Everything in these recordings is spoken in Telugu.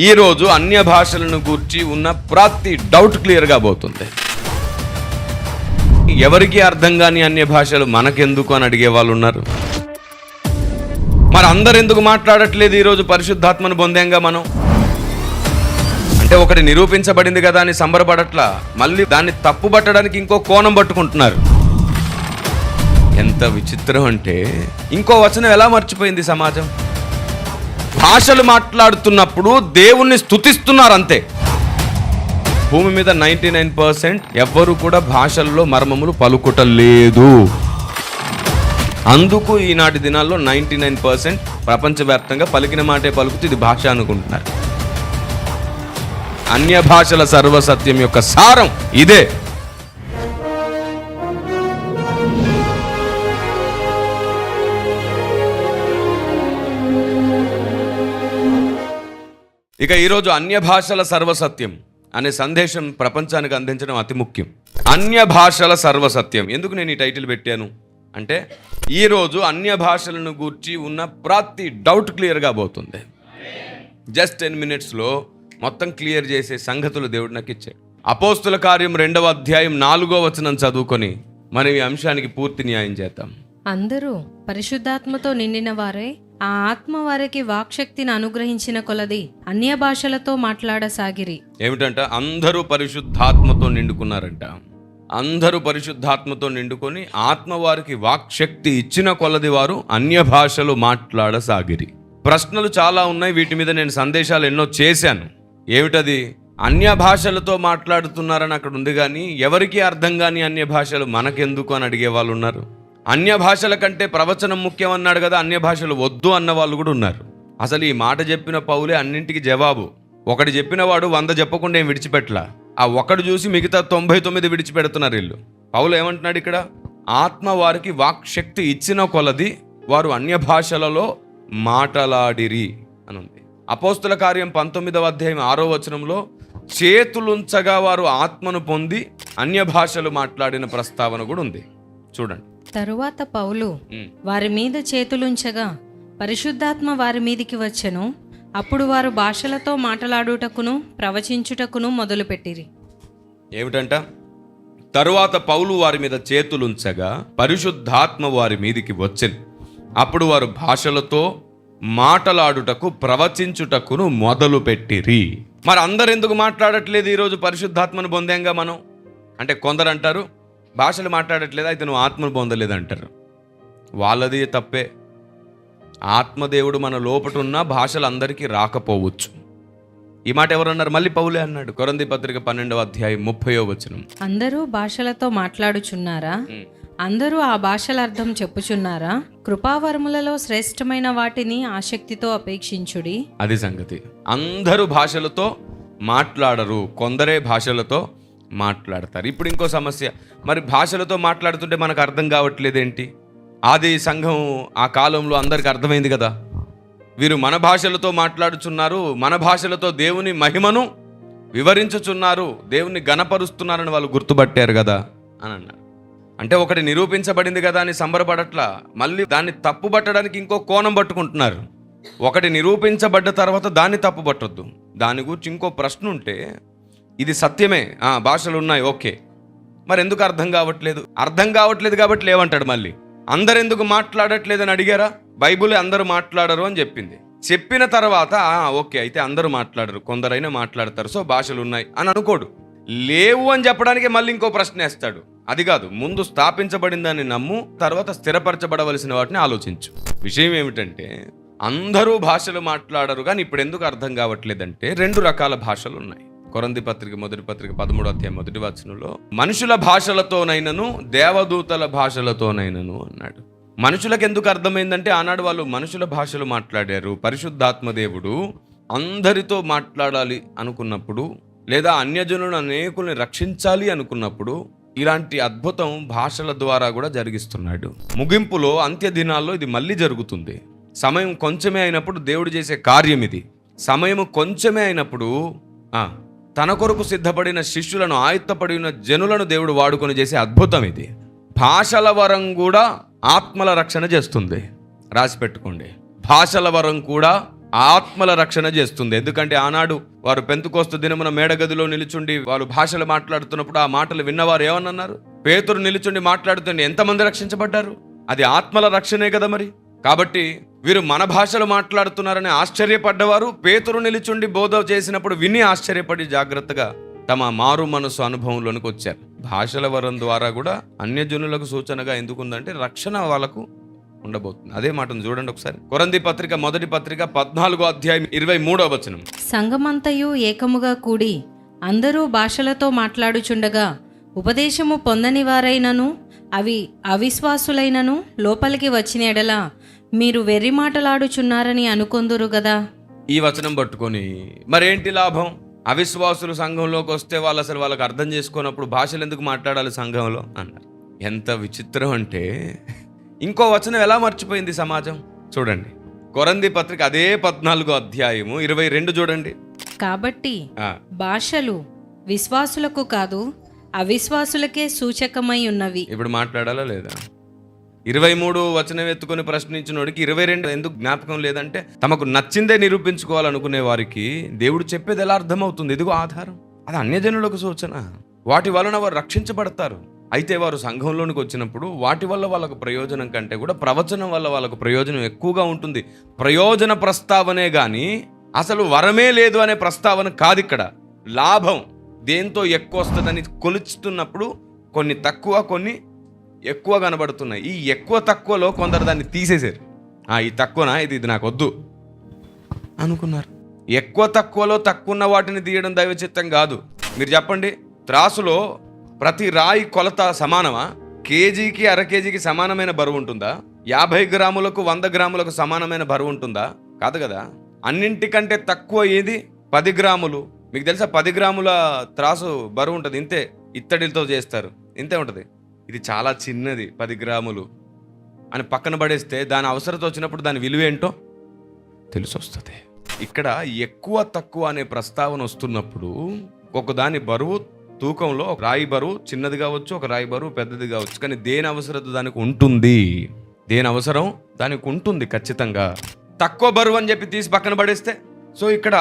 ఈరోజు అన్య భాషలను గూర్చి ఉన్న ప్రతి డౌట్ క్లియర్గా పోతుంది. ఎవరికి అర్థం కాని అన్య భాషలు మనకెందుకు అని అడిగే వాళ్ళు ఉన్నారు. మరి అందరు ఎందుకు మాట్లాడట్లేదు ఈరోజు పరిశుద్ధాత్మను పొందాంగా మనం? అంటే ఒకటి నిరూపించబడింది కదా అని సంబరపడట్లా, మళ్ళీ దాన్ని తప్పు పట్టడానికి ఇంకో కోణం పట్టుకుంటున్నారు. ఎంత విచిత్రం అంటే ఇంకో వచనం ఎలా మర్చిపోయింది సమాజం. భాషలు మాట్లాడుతున్నప్పుడు దేవుణ్ణి స్తుతిస్తున్నారు అంతే. భూమి మీద 99% ఎవ్వరూ కూడా భాషల్లో మర్మములు పలుకుటలేదు. అందుకు ఈనాటి దినాల్లో 99% ప్రపంచవ్యాప్తంగా పలికిన మాటే పలుకుతూ ఇది భాష అనుకుంటున్నారు. అన్య భాషల సర్వసత్యం యొక్క సారం ఇదే. ఇక ఈరోజు అన్య భాషల సర్వసత్యం అనే సందేశం ప్రపంచానికి అందించడం అతి ముఖ్యం. అన్య భాషల సర్వసత్యం ఎందుకు నేను ఈ టైటిల్ పెట్టాను అంటే, ఈరోజు అన్య భాషలను గూర్చి ఉన్న ప్రతి డౌట్ క్లియర్గా పోతుంది. జస్ట్ 10 minutesలో మొత్తం క్లియర్ చేసే సంగతులు దేవుడు నాకు ఇచ్చాడు. అపోస్తుల కార్యం 2వ అధ్యాయం 4వ వచనం చదువుకొని మనం ఈ అంశానికి పూర్తి న్యాయం చేద్దాం. అందరూ పరిశుద్ధాత్మతో నిండిన వారే ఆ ఆత్మ వారికి వాక్శక్తిని అనుగ్రహించిన కొలది అన్య భాషలతో మాట్లాడసాగిరి. ఏమిటంట? అందరూ పరిశుద్ధాత్మతో నిండుకున్నారంట. అందరూ పరిశుద్ధాత్మతో నిండుకొని ఆత్మ వారికి వాక్శక్తి ఇచ్చిన కొలది వారు అన్య భాషలు మాట్లాడసాగిరి. ప్రశ్నలు చాలా ఉన్నాయి, వీటి మీద నేను సందేశాలు ఎన్నో చేశాను. ఏమిటది? అన్య భాషలతో మాట్లాడుతున్నారని అక్కడ ఉంది, కానీ ఎవరికి అర్థం కాని అన్య భాషలు మనకెందుకు అని అడిగే వాళ్ళు ఉన్నారు. అన్య భాషల కంటే ప్రవచనం ముఖ్యం అన్నాడు కదా, అన్య భాషలు వద్దు అన్న వాళ్ళు కూడా ఉన్నారు. అసలు ఈ మాట చెప్పిన పౌలే అన్నింటికి జవాబు. ఒకటి చెప్పిన వాడు 100 చెప్పకుండా ఏం విడిచిపెట్టలా. ఆ ఒకడు చూసి మిగతా 99 విడిచిపెడుతున్నారు వీళ్ళు. పౌలు ఏమంటున్నాడు ఇక్కడ? ఆత్మ వారికి వాక్శక్తి ఇచ్చిన కొలది వారు అన్య భాషలలో మాటలాడిరి అని ఉంది. అపోస్తుల కార్యం 19వ అధ్యాయం 6వ వచనంలో చేతులుంచగా వారు ఆత్మను పొంది అన్య భాషలు మాట్లాడిన ప్రస్తావన కూడా ఉంది. చూడండి. తరువాత పౌలు వారి మీద చేతులుంచగా పరిశుద్ధాత్మ వారి మీదికి వచ్చెను. అప్పుడు వారు భాషలతో మాట్లాడుటకును ప్రవచించుటకును మొదలుపెట్టిరి. ఏమిటంట? తరువాత పౌలు వారి మీద చేతులుంచగా పరిశుద్ధాత్మ వారి మీదికి వచ్చెను. అప్పుడు వారు భాషలతో మాటలాడుటకు ప్రవచించుటకును మొదలు పెట్టిరి. మరి అందరు ఎందుకు మాట్లాడట్లేదు ఈరోజు పరిశుద్ధాత్మను పొందాంగా మనం? అంటే కొందరు అంటారు భాషలు మాట్లాడట్లేదు, అయితే నువ్వు ఆత్మను పొందలేదు అంటారు. వాళ్ళది తప్పే. ఆత్మదేవుడు మన లోపట ఉన్న భాషలు అందరికీ రాకపోవచ్చు. ఈ మాట ఎవరన్నారు? మళ్ళీ పౌలే అన్నాడు. కొరింథీ పత్రిక 12వ అధ్యాయం 30వ వచనం. అందరూ భాషలతో మాట్లాడుచున్నారా? అందరూ ఆ భాషల అర్థం చెప్పుచున్నారా? కృపావరములలో శ్రేష్టమైన వాటిని ఆసక్తితో అపేక్షించుడి. అది సంగతి. అందరూ భాషలతో మాట్లాడరు, కొందరే భాషలతో మాట్లాడతారు. ఇప్పుడు ఇంకో సమస్య, మరి భాషలతో మాట్లాడుతుంటే మనకు అర్థం కావట్లేదేంటి? ఆది సంఘం ఆ కాలంలో అందరికి అర్థమైంది కదా, వీరు మన భాషలతో మాట్లాడుచున్నారు, మన భాషలతో దేవుని మహిమను వివరించుచున్నారు, దేవుని గణపరుస్తున్నారని వాళ్ళు గుర్తుపట్టారు కదా అని అన్నారు. అంటే ఒకటి నిరూపించబడింది కదా అని సంబరపడట్లా, మళ్ళీ దాన్ని తప్పు పట్టడానికి ఇంకో కోణం పట్టుకుంటున్నారు. ఒకటి నిరూపించబడ్డ తర్వాత దాన్ని తప్పు పట్టొద్దు. దాని గురించి ఇంకో ప్రశ్న ఉంటే, ఇది సత్యమే, భాషలు ఉన్నాయి, ఓకే, మరి ఎందుకు అర్థం కావట్లేదు? అర్థం కావట్లేదు కాబట్టి లేవంటాడు. మళ్ళీ అందరు ఎందుకు మాట్లాడట్లేదు అని అడిగారా? బైబుల్ అందరూ మాట్లాడరు అని చెప్పింది. చెప్పిన తర్వాత ఓకే, అయితే అందరూ మాట్లాడరు, కొందరైనా మాట్లాడతారు, సో భాషలు ఉన్నాయి అని అనుకోడు. లేవు అని చెప్పడానికి మళ్ళీ ఇంకో ప్రశ్న వేస్తాడు. అది కాదు, ముందు స్థాపించబడిందని నమ్ము, తర్వాత స్థిరపరచబడవలసిన వాటిని ఆలోచించు. విషయం ఏమిటంటే, అందరూ భాషలు మాట్లాడరు, కానీ ఇప్పుడు ఎందుకు అర్థం కావట్లేదంటే 2 రకాల భాషలు ఉన్నాయి. కొరింథీ పత్రిక 1వ పత్రిక 13వ అధ్యాయం 1వ వచనంలో మనుషుల భాషలతోనైనను దేవదూతల భాషలతోనైనను అన్నాడు. మనుషులకు ఎందుకు అర్థమైందంటే, ఆనాడు వాళ్ళు మనుషుల భాషలు మాట్లాడారు. పరిశుద్ధాత్మ దేవుడు అందరితో మాట్లాడాలి అనుకున్నప్పుడు, లేదా అన్యజనులను అనేకుల్ని రక్షించాలి అనుకున్నప్పుడు ఇలాంటి అద్భుతం భాషల ద్వారా కూడా జరిగిస్తున్నాడు. ముగింపులో అంత్య దినాల్లో ఇది మళ్ళీ జరుగుతుంది. సమయం కొంచెమే అయినప్పుడు దేవుడు చేసే కార్యం ఇది. సమయం కొంచెమే అయినప్పుడు తన కొరకు సిద్ధపడిన శిష్యులను, ఆయత్తపడిన జనులను దేవుడు వాడుకొని చేసే అద్భుతం ఇది. భాషల వరం కూడా ఆత్మల రక్షణ చేస్తుంది. రాసి పెట్టుకోండి. భాషల వరం కూడా ఆత్మల రక్షణ చేస్తుంది. ఎందుకంటే ఆనాడు వారు పెంతుకోస్తు దినమున మేడగదిలో నిలుచుండి వాళ్ళు భాషలు మాట్లాడుతున్నప్పుడు ఆ మాటలు విన్నవారు ఏమన్నారు? పేతురు నిలుచుండి మాట్లాడుతుంటే ఎంతమంది రక్షించబడ్డారు? అది ఆత్మల రక్షణే కదా మరి. కాబట్టి వీరు మన భాషలు మాట్లాడుతున్నారని ఆశ్చర్యపడ్డవారు పేతురు నిలుచుండి బోధ చేసినప్పుడు విని ఆశ్చర్యపడి జాగ్రత్తగా తమ మారు మనసు అనుభవంలోనికి వచ్చారు. భాషల వరం ద్వారా కూడా అన్యజనులకు సూచనగా ఎందుకుందంటే రక్షణ వాళ్ళకు ఉండబోతుంది. అదే మాటను చూడండి ఒకసారి. కొరింథీ పత్రిక మొదటి పత్రిక 14వ అధ్యాయం 23వ వచనం. సంఘమంతయు ఏకముగా కూడి అందరూ భాషలతో మాట్లాడుచుండగా ఉపదేశము పొందని వారైనను అవిశ్వాసులైనను లోపలికి వచ్చిన ఎడల మీరు వెర్రి మాటలాడుచున్నారని అనుకొందురు గదా. ఈ వచనం పట్టుకొని మరేంటి లాభం? అవిశ్వాసులు సంఘంలోకి వస్తే వాళ్ళు అసలు వాళ్ళకి అర్థం చేసుకున్నప్పుడు భాషలు ఎందుకు మాట్లాడాలి సంఘంలో అన్నారు. ఎంత విచిత్రం అంటే ఇంకో వచనం ఎలా మర్చిపోయింది సమాజం చూడండి. కొరింథీ పత్రిక అదే 14వ అధ్యాయము 22 చూడండి. కాబట్టి భాషలు విశ్వాసులకు కాదు అవిశ్వాసులకే సూచకమై ఉన్నవి. ఇప్పుడు మాట్లాడాలా లేదా? 23 వచనం ఎత్తుకొని ప్రశ్నించినోడికి 22 ఎందుకు జ్ఞాపకం లేదంటే తమకు నచ్చిందే నిరూపించుకోవాలనుకునే వారికి దేవుడు చెప్పేది ఎలా అర్థమవుతుంది? ఇదిగో ఆధారం. అది అన్యజనులకు సూచన. వాటి వలన వారు రక్షించబడతారు. అయితే వారు సంఘంలోనికి వచ్చినప్పుడు వాటి వల్ల వాళ్ళకు ప్రయోజనం కంటే కూడా ప్రవచనం వల్ల వాళ్ళకు ప్రయోజనం ఎక్కువగా ఉంటుంది. ప్రయోజన ప్రస్తావనే కానీ అసలు వరమే లేదు అనే ప్రస్తావన కాదు ఇక్కడ. లాభం దేంతో ఎక్కువ వస్తుందని కొలుచుతున్నప్పుడు కొన్ని తక్కువ కొన్ని ఎక్కువ కనబడుతున్నాయి. ఈ ఎక్కువ తక్కువలో కొందరు దాన్ని తీసేశారు. ఈ తక్కువనా ఇది నాకు వద్దు అనుకున్నారు. ఎక్కువ తక్కువలో తక్కువ ఉన్న వాటిని తీయడం దైవచిత్తం కాదు. మీరు చెప్పండి, త్రాసులో ప్రతి రాయి కొలత సమానమా? కేజీకి అర కేజీకి సమానమైన బరువు ఉంటుందా? 50 గ్రాములకు 100 గ్రాములకు సమానమైన బరువు ఉంటుందా? కాదు కదా. అన్నింటికంటే తక్కువ ఏది? 10 గ్రాములు. మీకు తెలుసా 10 గ్రాముల త్రాసు బరువు ఉంటుంది. ఇంతే, ఇత్తడితో చేస్తారు, ఇంతే ఉంటుంది. ఇది చాలా చిన్నది 10 గ్రాములు అని పక్కన పడేస్తే దాని అవసరత వచ్చినప్పుడు దాని విలువ ఏంటో తెలిసి వస్తుంది. ఇక్కడ ఎక్కువ తక్కువ అనే ప్రస్తావన వస్తున్నప్పుడు ఒకదాని బరువు తూకంలో ఒక రాయి బరువు చిన్నది కావచ్చు, ఒక రాయి బరువు పెద్దది కావచ్చు. కానీ దేని అవసరత దానికి ఉంటుంది, దేని అవసరం దానికి ఉంటుంది ఖచ్చితంగా. తక్కువ బరువు అని చెప్పి తీసి పక్కన పడేస్తే సో ఇక్కడ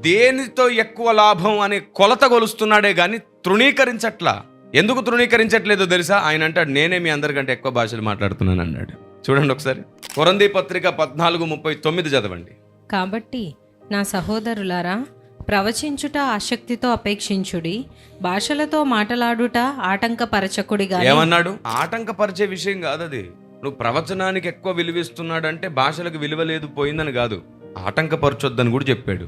దేనితో ఎక్కువ లాభం అనే కొలత కొలుస్తున్నాడే కానీ తృణీకరించట్లా. ఎందుకు తృణీకరించట్లేదో తెలుసా? ఆయన అంటాడు నేనే మీ అందరికంటే ఎక్కువ భాషలు మాట్లాడుతున్నాను అన్నాడు. చూడండి ఒకసారి కొరింథీ పత్రిక 14:39 చదవండి. కాబట్టి నా సహోదరులారా, ప్రవచించుట ఆసక్తితో అపేక్షించుడి, భాషలతో మాట్లాడుట ఆటంకపరచకుడిగా. ఏమన్నాడు? ఆటంకపరిచే విషయం కాదు అది. నువ్వు ప్రవచనానికి ఎక్కువ విలువిస్తున్నాడంటే భాషలకు విలువ లేదు పోయిందని కాదు, ఆటంకపరచొద్దని కూడా చెప్పాడు.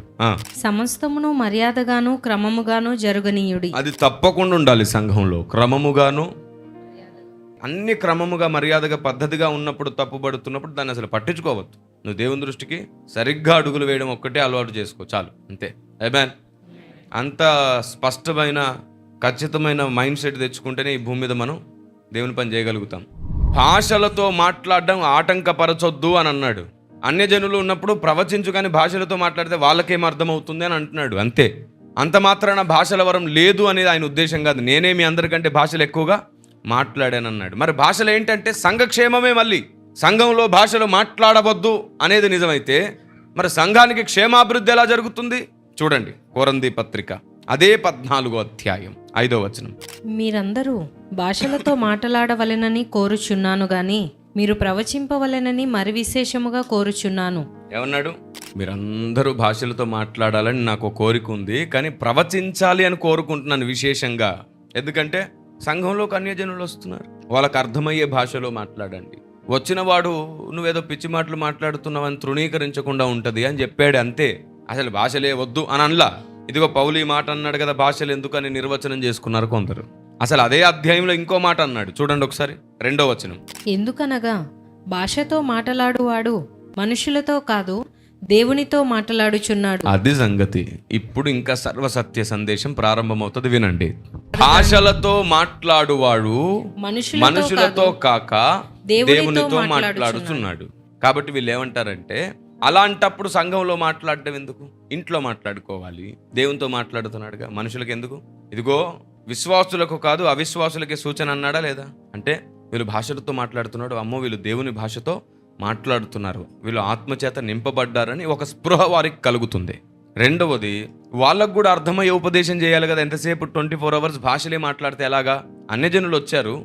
సమస్తమును మర్యాదగాను క్రమముగాను జరుగనీయుడి. అది తప్పకుండా ఉండాలి సంఘంలో. క్రమముగాను అన్ని క్రమముగా మర్యాదగా పద్ధతిగా ఉన్నప్పుడు తప్పుపడుతున్నప్పుడు దాన్ని అసలు పట్టించుకోవద్దు. నువ్వు దేవుని దృష్టికి సరిగ్గా అడుగులు వేయడం ఒక్కటే అలవాటు చేసుకో చాలు, అంతే. ఆమేన్. అంత స్పష్టమైన ఖచ్చితమైన మైండ్ సెట్ తెచ్చుకుంటేనే ఈ భూమి మీద మనం దేవుని పని చేయగలుగుతాం. భాషలతో మాట్లాడడం ఆటంకపరచొద్దు అని అన్నాడు. అన్యజనులు ఉన్నప్పుడు ప్రవచించు కానీ భాషలతో మాట్లాడితే వాళ్ళకేం అర్థమవుతుంది అని అంటున్నాడు, అంతే. అంత మాత్రాన భాషల వరం లేదు అనేది ఆయన ఉద్దేశం కాదు. నేనే మీ అందరికంటే భాషలు ఎక్కువగా మాట్లాడానన్నాడు. మరి భాషలు ఏంటంటే సంఘక్షేమమే. మళ్ళీ సంఘంలో భాషలు మాట్లాడవద్దు అనేది నిజమైతే మరి సంఘానికి క్షేమాభివృద్ధి ఎలా జరుగుతుంది? చూడండి కొరింథీ పత్రిక అదే 14వ అధ్యాయం 5వ వచనం. మీరందరూ భాషలతో మాట్లాడవలెనని కోరుచున్నాను గాని మీరు ప్రవచింపవలెనని మరి విశేషముగా కోరుచున్నాను. ఏమన్నాడు? మీరందరూ భాషలతో మాట్లాడాలని నాకు కోరిక ఉంది, కానీ ప్రవచించాలి అని కోరుకుంటున్నాను విశేషంగా. ఎందుకంటే సంఘంలోకి అన్యజనులు వస్తున్నారు, వాళ్ళకి అర్థమయ్యే భాషలో మాట్లాడండి. వచ్చినవాడు నువ్వేదో పిచ్చి మాటలు మాట్లాడుతున్నావని తృణీకరించకుండా ఉంటుంది అని చెప్పాడు, అంతే. అసలు భాషలే వద్దు అని అనలా. ఇదిగో పౌలు ఈ మాట అన్నాడు కదా, భాషలు ఎందుకని నిర్వచనం చేసుకున్నారు కొందరు. అసలు అదే అధ్యాయంలో ఇంకో మాట అన్నాడు, చూడండి ఒకసారి 2వ వచనం. ఎందుకనగా భాషతో మాట్లాడువాడు మనుషులతో కాదు దేవునితో మాట్లాడుచున్నాడు. అది సంగతి. ఇప్పుడు ఇంకా సర్వసత్య సందేశం ప్రారంభమవుతుంది, వినండి. భాషలతో మాట్లాడువాడు మనుషులతో కాక దేవునితో మాట్లాడుతున్నాడు. కాబట్టి వీళ్ళు ఏమంటారంటే అలాంటప్పుడు సంఘంలో మాట్లాడడం ఎందుకు? ఇంట్లో మాట్లాడుకోవాలి. దేవునితో మాట్లాడుతున్నాడుగా, మనుషులకు ఎందుకు? ఇదిగో విశ్వాసులకు కాదు అవిశ్వాసులకే సూచన అన్నాడా లేదా? అంటే వీళ్ళు భాషలతో మాట్లాడుతున్నాడు, అమ్మో వీళ్ళు దేవుని భాషతో మాట్లాడుతున్నారు, వీళ్ళు ఆత్మచేత నింపబడ్డారని ఒక స్పృహ వారికి కలుగుతుంది. రెండవది, వాళ్ళకు కూడా అర్థమయ్యే ఉపదేశం చేయాలి కదా. ఎంతసేపు 24 hours భాషలే మాట్లాడితే ఎలాగా? అన్యజనులు వచ్చారు,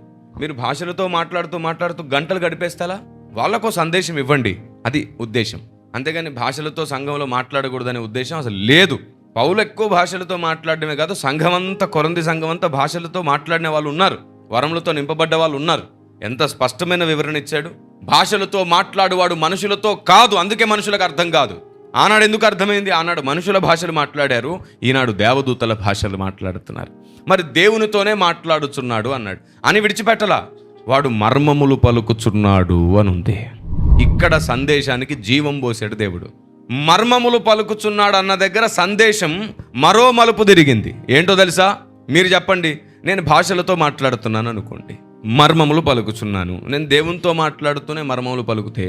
మీరు భాషలతో మాట్లాడుతూ గంటలు గడిపేస్తారా? వాళ్ళకో సందేశం ఇవ్వండి, అది ఉద్దేశం. అంతేగాని భాషలతో సంఘంలో మాట్లాడకూడదనే ఉద్దేశం అసలు లేదు. పౌలు ఎక్కువ భాషలతో మాట్లాడడమే కాదు, సంఘమంతా, కొరంది సంఘమంతా భాషలతో మాట్లాడిన వాళ్ళు ఉన్నారు, వరములతో నింపబడ్డ వాళ్ళు ఉన్నారు. ఎంత స్పష్టమైన వివరణ ఇచ్చాడు. భాషలతో మాట్లాడువాడు మనుషులతో కాదు, అందుకే మనుషులకు అర్థం కాదు. ఆనాడు ఎందుకు అర్థమైంది? ఆనాడు మనుషుల భాషలు మాట్లాడారు, ఈనాడు దేవదూతల భాషలు మాట్లాడుతున్నారు. మరి దేవునితోనే మాట్లాడుచున్నాడు అన్నాడు అని విడిచిపెట్టలా, వాడు మర్మములు పలుకుచున్నాడు అని ఉంది. ఇక్కడ సందేశానికి జీవం పోసాడు దేవుడు. మర్మములు పలుకుచున్నాడు అన్న దగ్గర సందేశం మరో మలుపు తిరిగింది. ఏంటో తెలుసా? మీరు చెప్పండి. నేను భాషలతో మాట్లాడుతున్నాను అనుకోండి, మర్మములు పలుకుచున్నాను. నేను దేవునితో మాట్లాడుతూనే మర్మములు పలుకుతే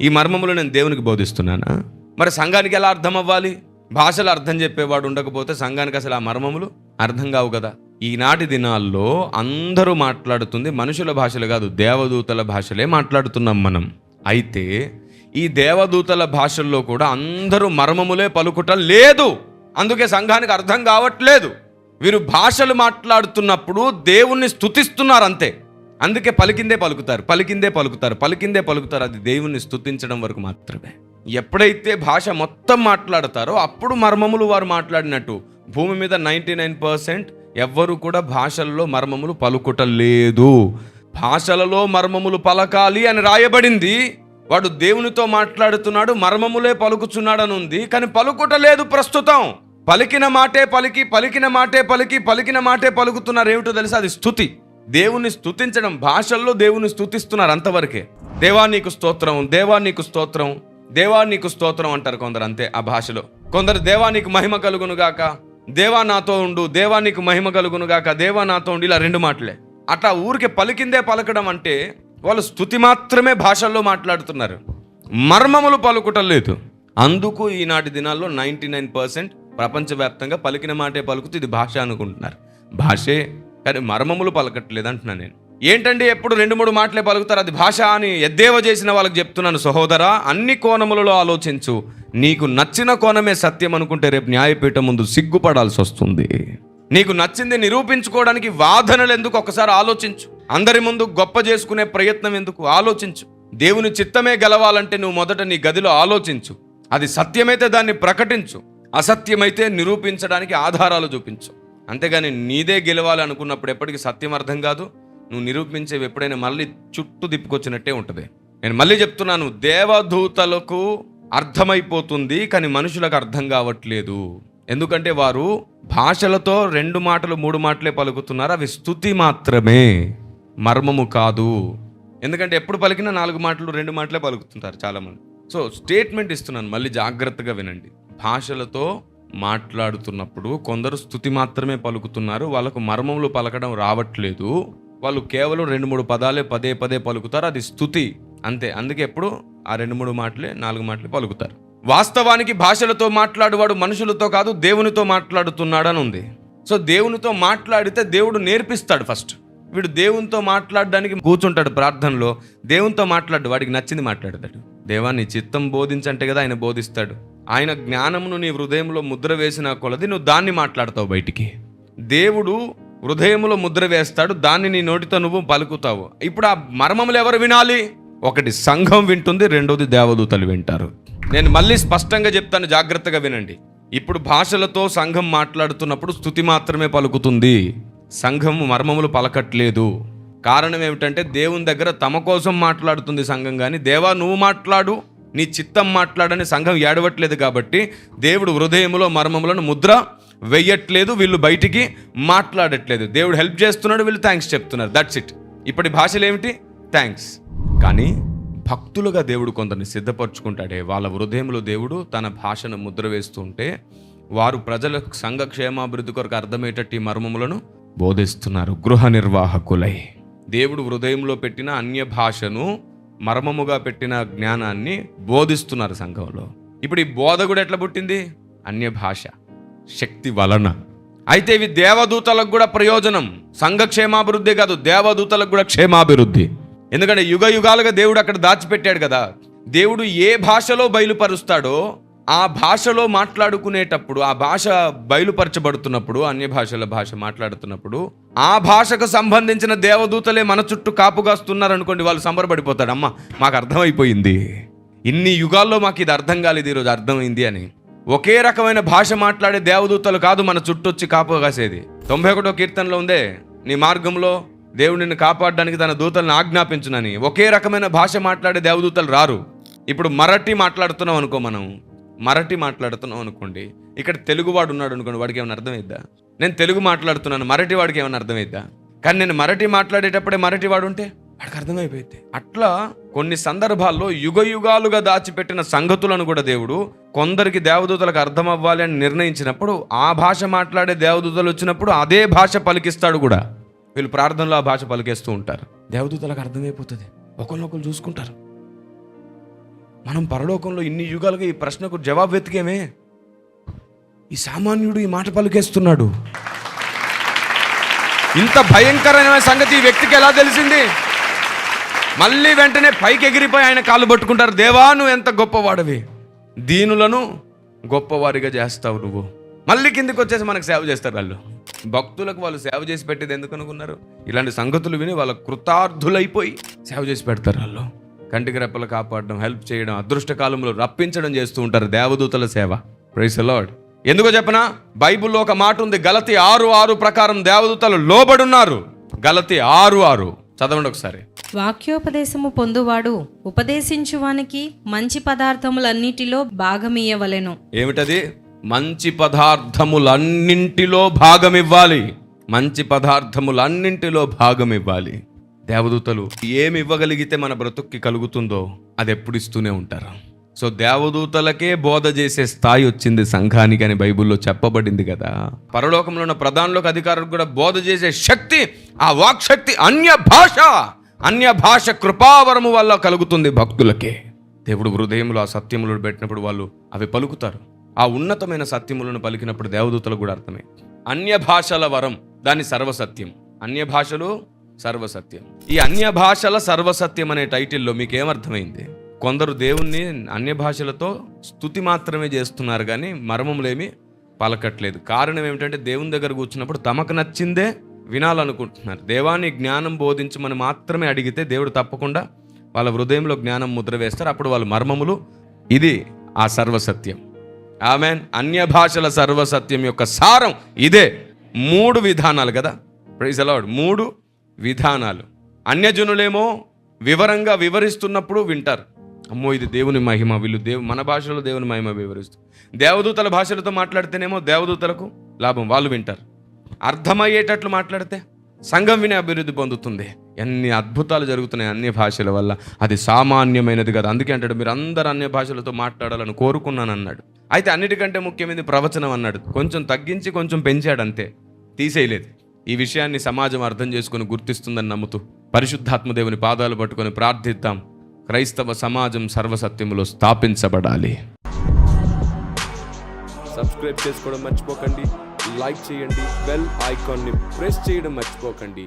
ఈ మర్మములు నేను దేవునికి బోధిస్తున్నానా? మరి సంఘానికి ఎలా అర్థం అవ్వాలి? భాషలు అర్థం చెప్పేవాడు ఉండకపోతే సంఘానికి అసలు ఆ మర్మములు అర్థం కావు కదా. ఈనాటి దినాల్లో అందరూ మాట్లాడుతుంది మనుషుల భాషలు కాదు, దేవదూతల భాషలే మాట్లాడుతున్నాం మనం. అయితే ఈ దేవదూతల భాషల్లో కూడా అందరూ మర్మములే పలుకుటం లేదు, అందుకే సంఘానికి అర్థం కావట్లేదు. వీరు భాషలు మాట్లాడుతున్నప్పుడు దేవుణ్ణి స్తుతిస్తున్నారు అంతే, అందుకే పలికిందే పలుకుతారు. అది దేవుణ్ణి స్తుతించడం వరకు మాత్రమే. ఎప్పుడైతే భాష మొత్తం మాట్లాడతారో అప్పుడు మర్మములు వారు మాట్లాడినట్టు. భూమి మీద 99% ఎవ్వరు కూడా భాషల్లో మర్మములు పలుకుటం లేదు. భాషలలో మర్మములు పలకాలి అని రాయబడింది. వాడు దేవునితో మాట్లాడుతున్నాడు, మర్మములే పలుకుచున్నాడు అని ఉంది, కానీ పలుకుట లేదు ప్రస్తుతం. పలికిన మాటే పలుకుతున్నారు. ఏమిటో తెలుసా? అది స్తుతి, దేవుని స్తుతించడం. భాషల్లో దేవుని స్తుతిస్తున్నారు అంతవరకే. దేవా నీకు స్తోత్రం అంటారు కొందరు, అంతే ఆ భాషలో. కొందరు దేవా నీకు మహిమ కలుగును గాక, దేవా నాతో ఉండు, దేవా నీకు మహిమ కలుగును గాక, దేవా నాతో ఉండు, ఇలా 2 మాటలే. అట్లా ఊరికే పలికిందే పలకడం అంటే వాళ్ళు స్తుతి మాత్రమే భాషల్లో మాట్లాడుతున్నారు, మర్మములు పలుకుటం లేదు. అందుకు ఈనాటి దినాల్లో 99% ప్రపంచవ్యాప్తంగా పలికిన మాటే పలుకుతూ ఇది భాష అనుకుంటున్నారు. భాషే, కానీ మర్మములు పలకట్లేదు అంటున్నాను నేను. ఏంటండి ఎప్పుడు 2-3 మాటలే పలుకుతారు, అది భాష అని ఎద్దేవా చేసిన వాళ్ళకి చెప్తున్నాను, సహోదరా, అన్ని కోణములలో ఆలోచించు. నీకు నచ్చిన కోణమే సత్యం అనుకుంటే రేపు న్యాయపీఠం ముందు సిగ్గుపడాల్సి వస్తుంది. నీకు నచ్చింది నిరూపించుకోవడానికి వాదనలు ఎందుకు? ఒకసారి ఆలోచించు. అందరి ముందు గొప్ప చేసుకునే ప్రయత్నం ఎందుకు? ఆలోచించు. దేవుని చిత్తమే గెలవాలంటే నువ్వు మొదట నీ గదిలో ఆలోచించు. అది సత్యమైతే దాన్ని ప్రకటించు, అసత్యమైతే నిరూపించడానికి ఆధారాలు చూపించు. అంతేగాని నీదే గెలవాలి అనుకున్నప్పుడు ఎప్పటికీ సత్యం అర్థం కాదు. నువ్వు నిరూపించేవి ఎప్పుడైనా మళ్ళీ చుట్టూ తిప్పుకొచ్చినట్టే ఉంటుంది. నేను మళ్ళీ చెప్తున్నాను, దేవదూతలకు అర్థమైపోతుంది, కానీ మనుషులకు అర్థం కావట్లేదు. ఎందుకంటే వారు భాషలతో 2 మాటలు 3 మాటలే పలుకుతున్నారు, అవి స్తుతి మాత్రమే, మర్మము కాదు. ఎందుకంటే ఎప్పుడు పలికినా 4 మాటలు 2 మాటలే పలుకుతుంటారు చాలామంది. సో స్టేట్మెంట్ ఇస్తున్నాను, మళ్ళీ జాగ్రత్తగా వినండి. భాషలతో మాట్లాడుతున్నప్పుడు కొందరు స్తుతి మాత్రమే పలుకుతున్నారు, వాళ్ళకు మర్మములు పలకడం రావట్లేదు. వాళ్ళు కేవలం 2-3 పదాలే పదే పలుకుతారు, అది స్తుతి అంతే. అందుకే ఎప్పుడు ఆ 2-3 మాటలే 4 మాటలే పలుకుతారు. వాస్తవానికి భాషలతో మాట్లాడువాడు మనుషులతో కాదు, దేవునితో మాట్లాడుతున్నాడు అని ఉంది. సో దేవునితో మాట్లాడితే దేవుడు నేర్పిస్తాడు. ఫస్ట్ వీడు దేవునితో మాట్లాడడానికి కూర్చుంటాడు ప్రార్థనలో, దేవునితో మాట్లాడు, వాడికి నచ్చింది మాట్లాడతాడు. దేవా నీ చిత్తం బోధించంటే కదా ఆయన బోధిస్తాడు. ఆయన జ్ఞానమును నీ హృదయంలో ముద్ర వేసిన కొలది నువ్వు దాన్ని మాట్లాడతావు బయటికి. దేవుడు హృదయంలో ముద్ర వేస్తాడు, దాన్ని నీ నోటితో నువ్వు పలుకుతావు. ఇప్పుడు ఆ మర్మములు ఎవరు వినాలి? ఒకటి సంఘం వింటుంది, రెండోది దేవదూతలు వింటారు. నేను మళ్ళీ స్పష్టంగా చెప్తాను, జాగ్రత్తగా వినండి. ఇప్పుడు భాషలతో సంఘం మాట్లాడుతున్నప్పుడు స్తుతి మాత్రమే పలుకుతుంది, సంఘం మర్మములు పలకట్లేదు. కారణం ఏమిటంటే దేవుని దగ్గర తమ కోసం మాట్లాడుతుంది సంఘం, కానీ దేవా నువ్వు మాట్లాడు, నీ చిత్తం మాట్లాడని సంఘం ఏడవట్లేదు. కాబట్టి దేవుడు హృదయములో మర్మములను ముద్ర వెయ్యట్లేదు, వీళ్ళు బయటికి మాట్లాడట్లేదు. దేవుడు హెల్ప్ చేస్తున్నాడు, వీళ్ళు థ్యాంక్స్ చెప్తున్నారు, దట్స్ ఇట్. ఇప్పటి భాషలు ఏమిటి? థ్యాంక్స్. కానీ భక్తులుగా దేవుడు కొందరిని సిద్ధపరచుకుంటాడే, వాళ్ళ హృదయంలో దేవుడు తన భాషను ముద్ర వేస్తుంటే వారు ప్రజల సంఘ క్షేమాభివృద్ధి కొరకు అర్థమయ్యేటట్టు ఈ మర్మములను బోధిస్తున్నారు. గృహ నిర్వాహకులై దేవుడు హృదయంలో పెట్టిన అన్య భాషను, మర్మముగా పెట్టిన జ్ఞానాన్ని బోధిస్తున్నారు సంఘంలో. ఇప్పుడు ఈ బోధ కూడా ఎట్లా పుట్టింది? అన్య భాష శక్తి వలన. అయితే ఇవి దేవదూతలకు కూడా ప్రయోజనం. సంఘ క్షేమాభివృద్ధి కాదు, దేవదూతలకు కూడా క్షేమాభివృద్ధి. ఎందుకంటే యుగ యుగాలుగా దేవుడు అక్కడ దాచిపెట్టాడు కదా. దేవుడు ఏ భాషలో బయలుపరుస్తాడో ఆ భాషలో మాట్లాడుకునేటప్పుడు, ఆ భాష బయలుపరచబడుతున్నప్పుడు, అన్య భాషల భాష మాట్లాడుతున్నప్పుడు ఆ భాషకు సంబంధించిన దేవదూతలే మన చుట్టూ కాపుగాస్తున్నారు అనుకోండి, వాళ్ళు సంబరపడిపోతాడు. అమ్మ మాకు అర్థమైపోయింది, ఇన్ని యుగాల్లో మాకు ఇది అర్థం కాలేదు, ఈరోజు అర్థమైంది అని. ఒకే రకమైన భాష మాట్లాడే దేవదూతలు కాదు మన చుట్టూ వచ్చి కాపు కాసేది. 91వ కీర్తనలో ఉందే, నీ మార్గంలో దేవుడు నిన్ను కాపాడడానికి తన దూతలను ఆజ్ఞాపించునని. ఒకే రకమైన భాష మాట్లాడే దేవదూతలు రారు. ఇప్పుడు మరాఠీ మాట్లాడుతున్నాం అనుకో, మనం మరాఠీ మాట్లాడుతున్నాం అనుకోండి, ఇక్కడ తెలుగువాడు ఉన్నాడు అనుకోండి, వాడికి ఏమైనా అర్థమైద్దా? నేను తెలుగు మాట్లాడుతున్నాను, మరాఠీ వాడికి ఏమైనా అర్థమైద్దా? కానీ నేను మరాఠీ మాట్లాడేటప్పుడే మరాఠీ వాడు ఉంటే వాడికి అర్థమైపోయింది. అట్లా కొన్ని సందర్భాల్లో యుగ యుగాలుగా దాచిపెట్టిన సంగతులను కూడా దేవుడు కొందరికి దేవదూతలకు అర్థం అవ్వాలి అని నిర్ణయించినప్పుడు, ఆ భాష మాట్లాడే దేవదూతలు వచ్చినప్పుడు అదే భాష పలికిస్తాడు కూడా. వీళ్ళు ప్రార్థనలో ఆ భాష పలికేస్తూ ఉంటారు, దేవదూతలకు అర్థమైపోతుంది, ఒకరినొకరు చూసుకుంటారు. మనం పరలోకంలో ఇన్ని యుగాలుగా ఈ ప్రశ్నకు జవాబు వెతికేమే, ఈ సామాన్యుడు ఈ మాట పలికేస్తున్నాడు. ఇంత భయంకరమైన సంగతి ఈ వ్యక్తికి ఎలా తెలిసింది? మళ్ళీ వెంటనే పైకి ఎగిరిపోయి ఆయన కాళ్ళు పట్టుకుంటారు. దేవా నువ్వు ఎంత గొప్పవాడివి, దీనులను గొప్పవారిగా చేస్తావు నువ్వు. మళ్ళీ కిందికి వచ్చేసి మనకు సేవ చేస్తారు వాళ్ళు. భక్తులకు వాళ్ళు సేవ చేసి పెట్టేది ఎందుకు అనుకున్నారు? ఇలాంటి సంగతులు విని వాళ్ళ కృతార్థులైపోయి సేవ చేసి పెడతారు. వాళ్ళు కంటికి రెప్పలు కాపాడడం, హెల్ప్ చేయడం, అదృష్ట కాలంలో రప్పించడం చేస్తూ ఉంటారు దేవదూతల సేవ. Praise the Lord. ఎందుకో చెప్పనా? బైబిల్లో ఒక మాట ఉంది, గలతీ 6:6 ప్రకారం దేవదూతలు లోబడున్నారు. గలతీ 6:6 చదవండి ఒకసారి. వాక్యోపదేశము పొందువాడు ఉపదేశించువానికి మంచి పదార్థములన్నిటిలో భాగమియ్యవలెను. ఏమిటది? మంచి పదార్థములన్నింటిలో భాగమివ్వాలి. మంచి పదార్థములన్నింటిలో భాగమివ్వాలి. దేవదూతలు ఏమి ఇవ్వగలిగితే మన బ్రతుక్కి కలుగుతుందో అది ఎప్పుడు ఇస్తూనే ఉంటారు. సో దేవదూతలకే బోధ చేసే స్థాయి వచ్చింది సంఘానికి అని బైబిల్లో చెప్పబడింది కదా. పరలోకంలో ఉన్న ప్రధానులకు, అధికారులకు కూడా బోధ చేసే శక్తి, ఆ వాక్శక్తి అన్య భాష కృపావరము వల్ల కలుగుతుంది భక్తులకే. దేవుడు హృదయంలో ఆ సత్యములను పెట్టినప్పుడు వాళ్ళు అవి పలుకుతారు. ఆ ఉన్నతమైన సత్యములను పలికినప్పుడు దేవదూతలకు కూడా అర్థమే. అన్య భాషల వరం, దాని సర్వసత్యం. అన్య భాషలు సర్వసత్యం. ఈ అన్య భాషల సర్వసత్యం అనే టైటిల్లో మీకు ఏమర్థమైంది? కొందరు దేవుణ్ణి అన్య భాషలతో స్తుతి మాత్రమే చేస్తున్నారు కానీ మర్మములేమి పలకట్లేదు. కారణం ఏమిటంటే దేవుని దగ్గర కూర్చున్నప్పుడు తమకు నచ్చిందే వినాలనుకుంటున్నారు. దేవాన్ని జ్ఞానం బోధించమని మాత్రమే అడిగితే దేవుడు తప్పకుండా వాళ్ళ హృదయంలో జ్ఞానం ముద్ర వేస్తారు. అప్పుడు వాళ్ళ మర్మములు, ఇది ఆ సర్వసత్యం. ఆమెన్. అన్య భాషల సర్వసత్యం యొక్క సారం ఇదే. 3 విధానాలు కదా. Praise the lord. 3 విధానాలు. అన్యజనులేమో వివరంగా వివరిస్తున్నప్పుడు వింటారు, అమ్మో ఇది దేవుని మహిమ, వీళ్ళు మన భాషలో దేవుని మహిమ వివరిస్తారు. దేవదూతల భాషలతో మాట్లాడితేనేమో దేవదూతలకు లాభం, వాళ్ళు వింటారు. అర్థమయ్యేటట్లు మాట్లాడితే సంఘం విని అభివృద్ధి పొందుతుంది. ఎన్ని అద్భుతాలు జరుగుతున్నాయి అన్య భాషల వల్ల. అది సామాన్యమైనది కదా. అందుకే అంటాడు, మీరు అందరు అన్య భాషలతో మాట్లాడాలని కోరుకున్నాను అన్నాడు. అయితే అన్నిటికంటే ముఖ్యమైనది ప్రవచనం అన్నాడు. కొంచెం తగ్గించి కొంచెం పెంచాడు, అంతే, తీసేయలేదు. ఈ విషయాన్ని సమాజం అర్థం చేసుకొని గుర్తిస్తుందని నమ్ముతూ పరిశుద్ధాత్మ దేవుని పాదాలు పట్టుకొని ప్రార్థిద్దాం. క్రైస్తవ సమాజం సర్వసత్యములో స్థాపించబడాలి. సబ్స్క్రైబ్ చేసుకోవడం మర్చిపోకండి, లైక్ చేయండి, బెల్ ఐకాన్ని ప్రెస్ చేయడం మర్చిపోకండి.